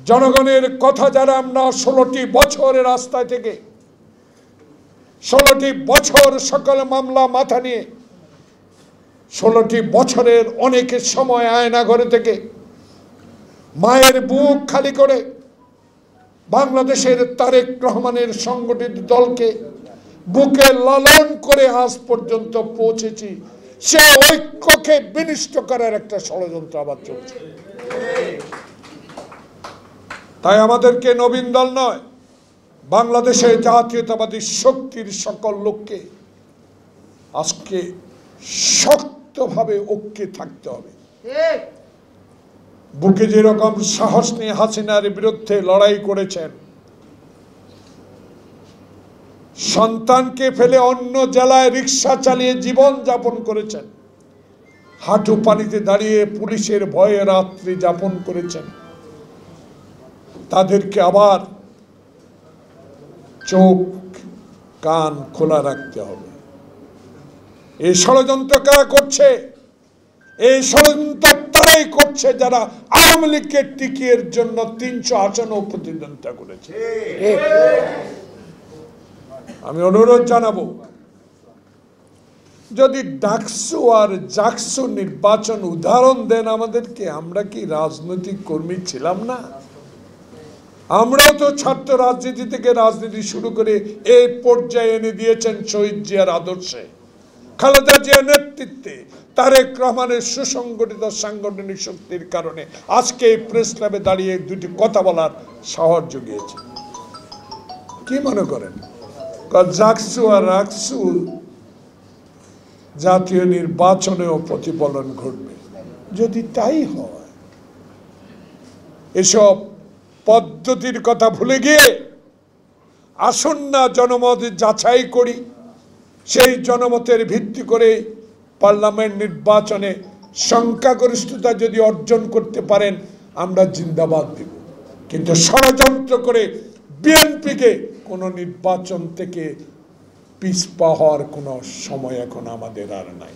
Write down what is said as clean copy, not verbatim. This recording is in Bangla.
জনগণের কথা যারা আমরা 16টি বছরের রাস্তায় থেকে 16টি বছর সকল মামলা মাথা নিয়ে 16টি বছরের অনেকের সময় আয়না ঘরে থেকে মায়ের বুক খালি করে বাংলাদেশের তারেক রহমানের সংগঠিত দলকে বুকে লালন করে আজ পর্যন্ত পৌঁছেছি, সে ঐক্যকে বিনষ্ট করার একটা ষড়যন্ত্র আবার চলছে। তাই আমাদেরকে নবীন দল নয়, বাংলাদেশের জাতীয়তাবাদী শক্তির সকল লোককে আজকে শক্তভাবে ঐক্যে থাকতে হবে। বুকে যেরকম সাহস নিয়ে হাসিনার বিরুদ্ধে লড়াই করেছেন, সন্তানকে ফেলে অন্য জেলায় রিক্সা চালিয়ে জীবন যাপন করেছেন, হাঁটু পানিতে দাঁড়িয়ে পুলিশের ভয়ে রাত্রি যাপন করেছেন, তাদেরকে আবার চোখ কান খোলা রাখতে হবে। এই ষড়যন্ত্র কারা করছে? এই ষড়যন্ত্র তারাই করছে যারা আওয়ামী লীগের টিকিয়ের জন্য 300 আসনও প্রতিদ্বন্দ্বিতা করেছে। আমি অনুরোধ জানাবো, যদি ডাকসু আর জাকসু নির্বাচন উদাহরণ দেন আমাদেরকে, আমরা কি রাজনৈতিক কর্মী ছিলাম না? আমরাও তো ছাত্র রাজনীতি থেকে রাজনীতি শুরু করে এই পর্যায়ে এনে দিয়েছেন শহীদ জিয়ার আদর্শে, খালেদা জিয়ার নেতৃত্বে, তারেক রহমানের সুসংগঠিত সাংগঠনিক শক্তির কারণে আজকে এই প্রেস ক্লাবে দাঁড়িয়ে দুটি কথা বলার সাহস জুগিয়েছে। কি মনে করেন জাকসু আর রাকসু জাতীয় নির্বাচনেও প্রতিফলন ঘটবে? যদি তাই হয়, এসব পদ্ধতির কথা ভুলে গিয়ে আসুন না জনমত যাচাই করি, সেই জনমতের ভিত্তি করে পার্লামেন্ট নির্বাচনে সংখ্যাগরিষ্ঠতা যদি অর্জন করতে পারেন আমরা জিন্দাবাদ দিব, কিন্তু ষড়যন্ত্র করে বিএনপিকে কোনো নির্বাচন থেকে পিছপা হওয়ার কোনো সময় এখন আমাদের আর নাই।